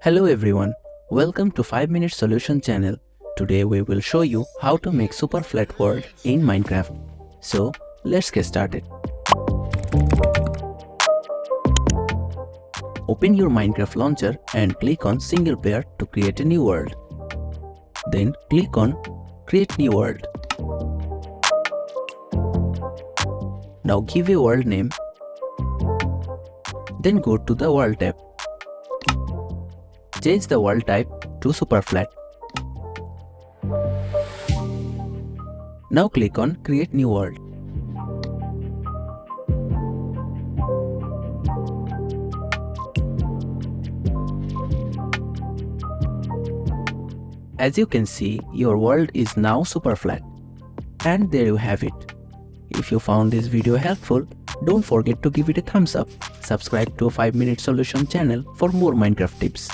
Hello everyone, welcome to 5 Minute Solution channel. Today we will show you how to make super flat world in Minecraft. So let's get started. Open your Minecraft launcher and click on single player to create a new world. Then click on create new world. Now give a world name. Then go to the world tab. Change the world type to super flat. Now click on create new world. As you can see, your world is now super flat. And there you have it. If you found this video helpful, don't forget to give it a thumbs up. Subscribe to 5 Minute Solution channel for more Minecraft tips.